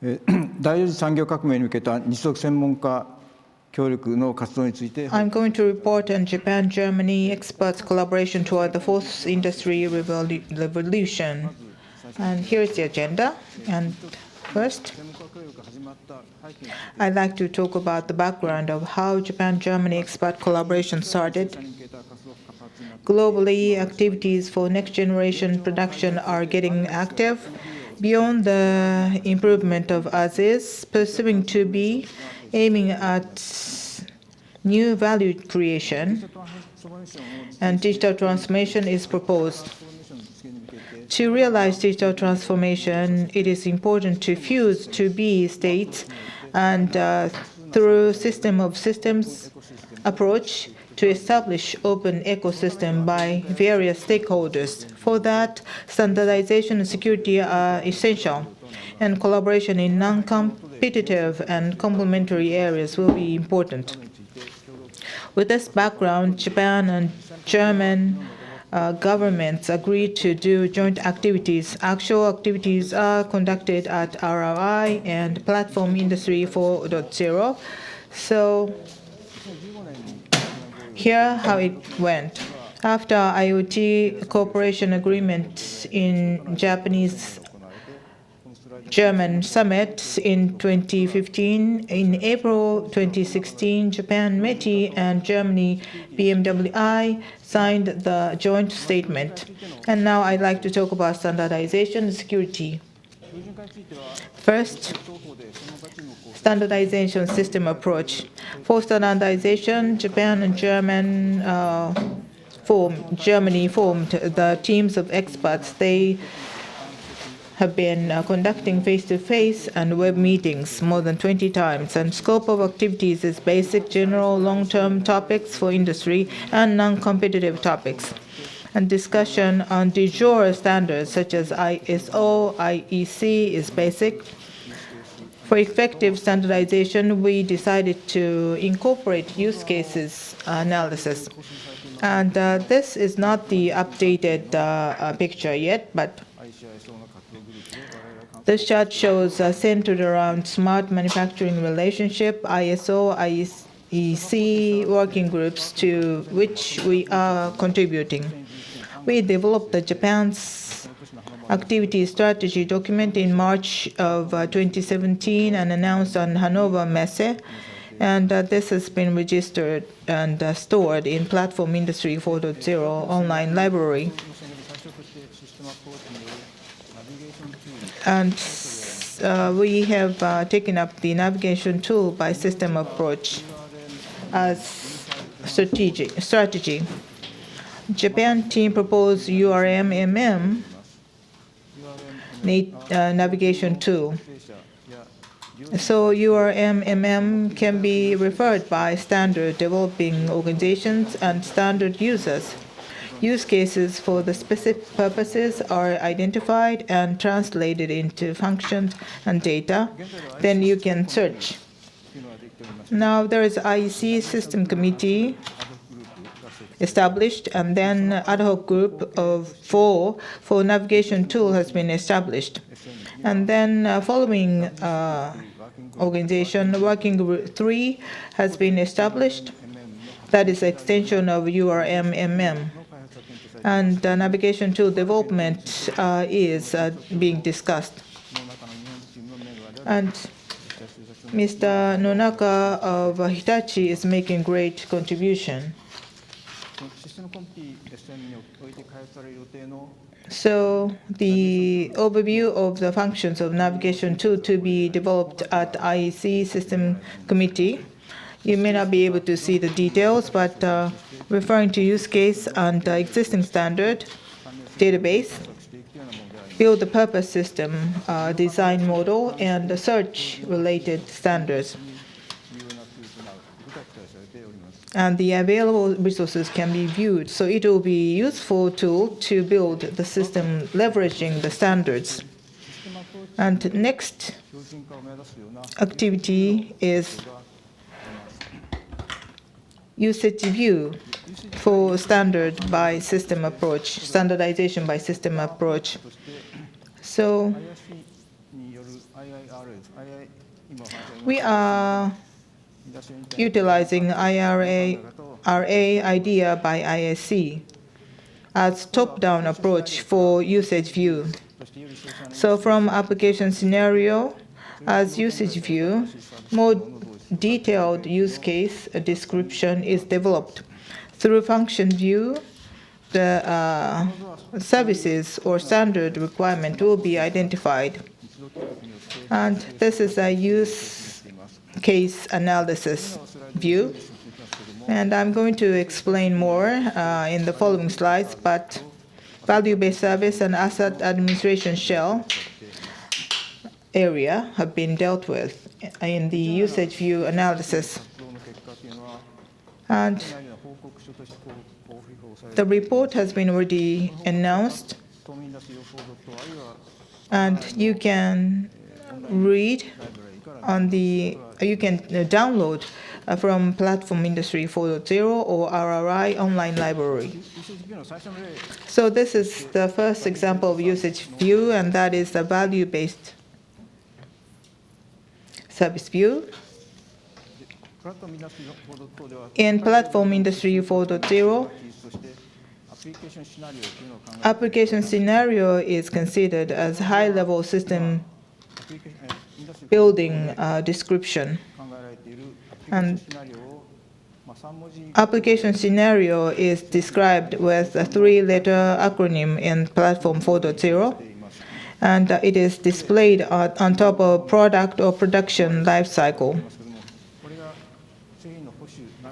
第4次産業革命に向けた日属専門家協力の活動について。I'm going to report on Japan-Germany experts collaboration toward the fourth industry revolution. And here is the agenda. And first, I'd like to talk about the background of how Japan-Germany expert collaboration started. Globally, activities for next-generation production are getting active. Beyond the improvement of as-is, pursuing to be, aiming at new value creation, and digital transformation is proposed. To realize digital transformation, it is important to fuse to-be states and through system of systems approach to establish open ecosystem by various stakeholders. For that, standardization and security are essential, and collaboration in non-competitive and complementary areas will be important. With this background, Japan and German governments agreed to do joint activities. Actual activities are conducted at RRI and Platform Industry 4.0. So here how it went. After IoT cooperation agreement in Japanese-German summit in 2015, in April 2016, Japan METI and Germany BMWI signed the joint statement. And now I'd like to talk about standardization and security. First, standardization system approach. For standardization, Japan and Germany formed the teams of experts. They have been conducting face-to-face and web meetings more than 20 times. And scope of activities is basic, general, long-term topics for industry and non-competitive topics. And discussion on de jure standards such as ISO, IEC is basic. For effective standardization, we decided to incorporate use cases analysis. And this is not the updated picture yet, but this chart shows centered around smart manufacturing relationship, ISO, IEC working groups to which we are contributing. We developed the Japan's activity strategy document in March of 2017 and announced on Hanover Messe. And this has been registered and stored in Platform Industry 4.0 online library. And we have taken up the navigation tool by system approach as strategy. Japan team proposed URMMM navigation tool. So URMMM can be referred by standard developing organizations and standard users. Use cases for the specific purposes are identified and translated into functions and data. Then you can search. Now there is IEC system committee established, and then ad hoc group of 4 for navigation tool has been established. And then following organization, working group 3 has been established. That is extension of URMMM. And navigation tool development is being discussed. And Mr. Nonaka of Hitachi is making great contribution. So the overview of the functions of navigation tool to be developed at IEC System Committee. You may not be able to see the details, but referring to use case and existing standard database, build the purpose system design model, and the search-related standards. And the available resources can be viewed. So it will be a useful tool to build the system leveraging the standards. And next activity is usage view for standard by system approach, standardization by system approach. So We are utilizing RA idea by ISC as top-down approach for usage view. So from application scenario as usage view, more detailed use case description is developed. Through function view, the services or standard requirement will be identified. And this is a use case analysis view. And I'm going to explain more in the following slides, but value-based service and asset administration shell area have been dealt with in the usage view analysis. And the report has been already announced, and you can read on you can download from Platform Industry 4.0 or RRI online library. So this is the first example of usage view, and that is the value-based service view. In Platform Industry 4.0, application scenario is considered as high-level system building description. And application scenario is described with a 3-letter acronym in Platform 4.0, and it is displayed on top of product or production lifecycle.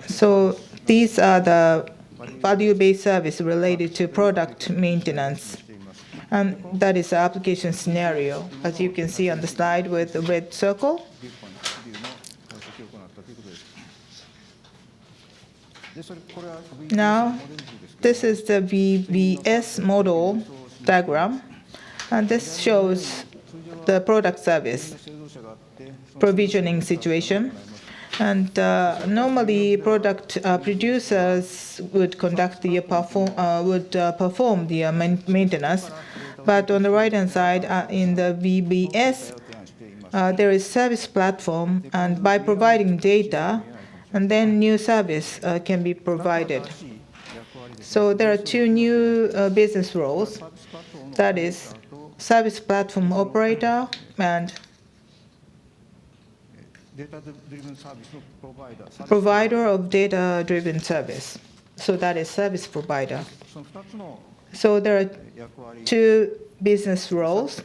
So these are the value-based service related to product maintenance. And that is the application scenario, as you can see on the slide with the red circle. Now, this is the VBS model diagram, and this shows the product service provisioning situation. And normally, product producers would conduct the perform the maintenance, but on the right-hand side, in the VBS, there is service platform, and by providing data, and then new service can be provided. So there are two new business roles. That is service platform operator and provider of data-driven service. So that is service provider. So there are two business roles,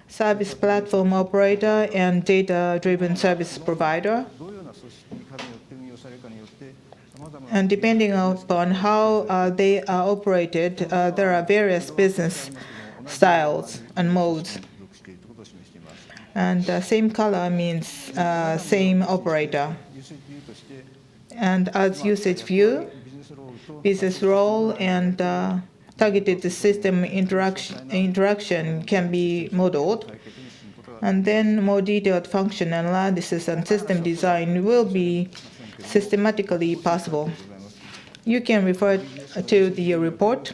service platform operator and data-driven service provider. And depending upon how they are operated, there are various business styles and modes. And same color means same operator. And as usage view, business role and targeted system interaction can be modeled. And then more detailed function analysis and system design will be systematically possible. You can refer to the report.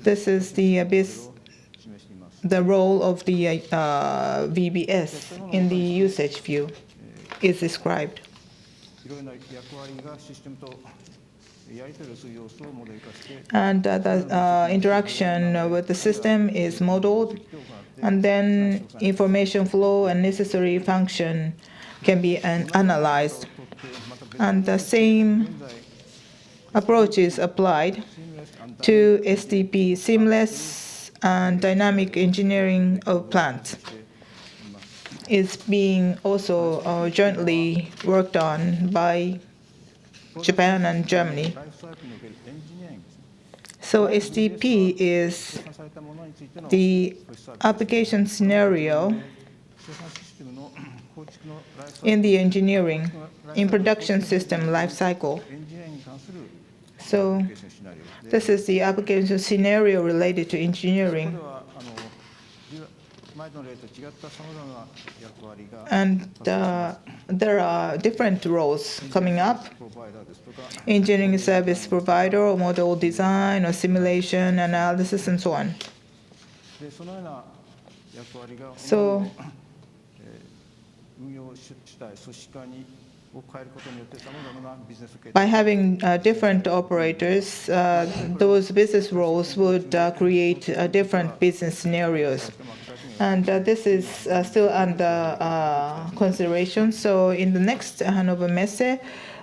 This is the role of the VBS in the usage view is described. And the interaction with the system is modeled, and then information flow and necessary function can be analyzed. And the same approach is applied to SDP, seamless and dynamic engineering of plants. Is being also jointly worked on by Japan and Germany. So SDP is the application scenario in the engineering, in production system life cycle. So this is the application scenario related to engineering. And there are different roles coming up. Engineering service provider, or model design, or simulation analysis, and so on. So by having different operators, those business roles would create different business scenarios. And this is still under consideration. So in the next Hanover Messe,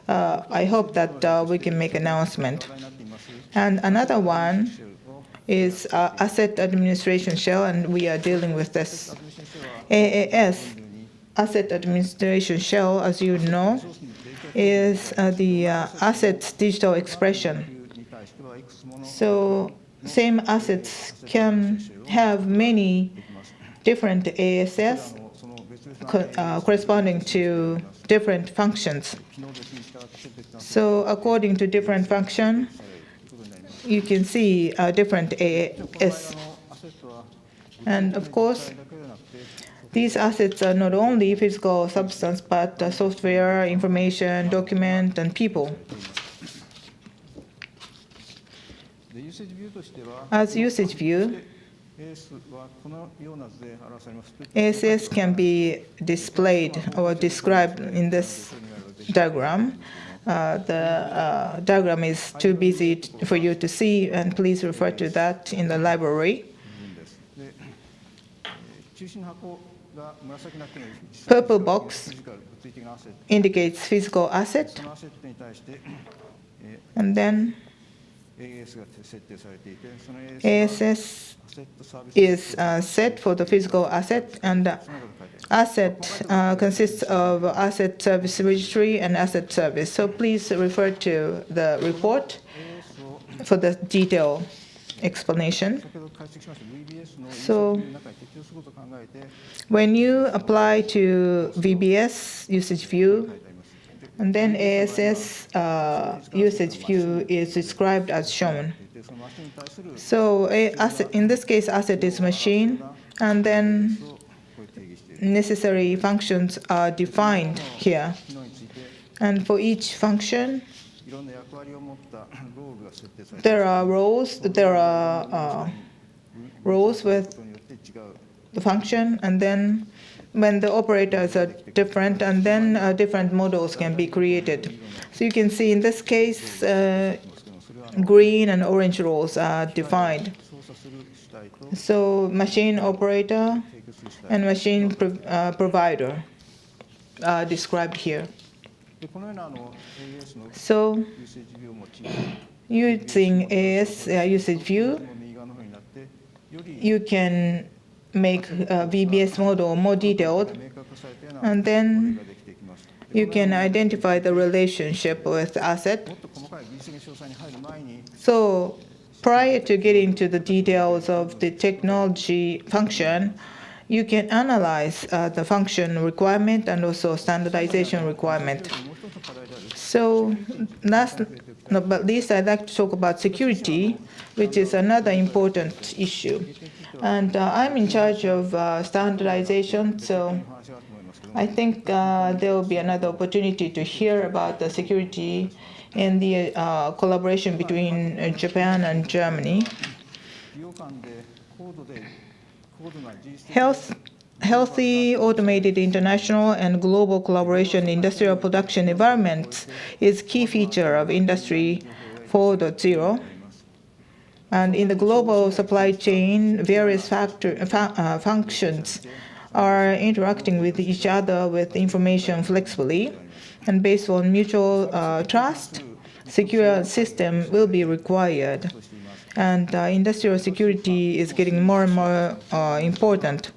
I hope that we can make an announcement. And another one is asset administration shell, and we are dealing with this. AAS, asset administration shell, as you know, is the assets digital expression. So same assets can have many different ASS corresponding to different functions. So according to different function, you can see different AAS. And of course, these assets are not only physical substance, but software, information, document, and people. As usage view, ASS can be displayed or described in this diagram. The diagram is too busy for you to see, and please refer to that in the library. Purple box indicates physical asset, and then ASS is set for the physical asset, and asset consists of asset service registry and asset service. So please refer to the report for the detailed explanation. So when you apply to VBS usage view, and then ASS usage view is described as shown. So in this case, asset is machine, and then necessary functions are defined here. And for each function, there are roles. There are roles with the function, and then when the operators are different, and then different models can be created. So you can see in this case, green and orange roles are defined. So machine operator and machine provider are described here. So using AS usage view, you can make a VBS model more detailed, and then you can identify the relationship with asset. So prior to getting to the details of the technology function, you can analyze the function requirement and also standardization requirement. So last but least, I'd like to talk about security, which is another important issue. And I'm in charge of standardization, so I think there will be another opportunity to hear about the security and the collaboration between Japan and Germany. Healthy, automated international and global collaboration in industrial production environments is key feature of Industry 4.0. And in the global supply chain, various functions are interacting with each other with information flexibly. And based on mutual trust, secure system will be required. And industrial security is getting more and more important.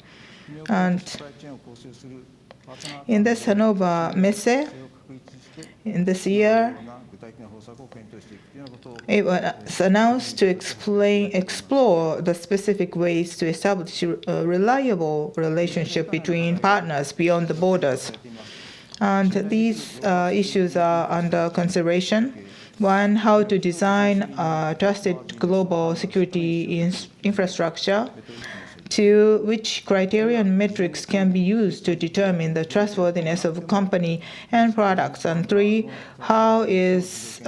And in this Hanover Messe, in this year, it was announced to explore the specific ways to establish a reliable relationship between partners beyond the borders. And these issues are under consideration. One, how to design a trusted global security infrastructure. Two, which criteria and metrics can be used to determine the trustworthiness of a company and products. And three, how is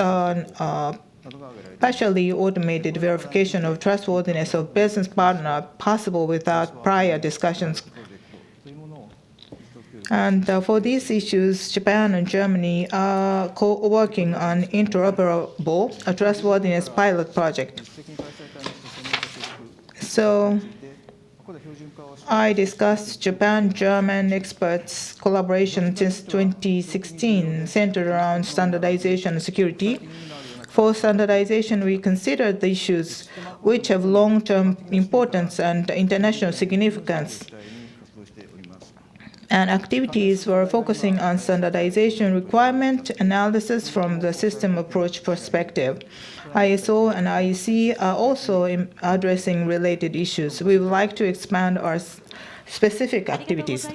partially automated verification of trustworthiness of business partner possible without prior discussions. And for these issues, Japan and Germany are co-working on interoperable trustworthiness pilot project. So I discussed Japan-German experts collaboration since 2016, centered around standardization and security. For standardization, we considered the issues which have long-term importance and international significance. And activities were focusing on standardization requirement analysis from the system approach perspective. ISO and IEC are also addressing related issues. We would like to expand our specific activities.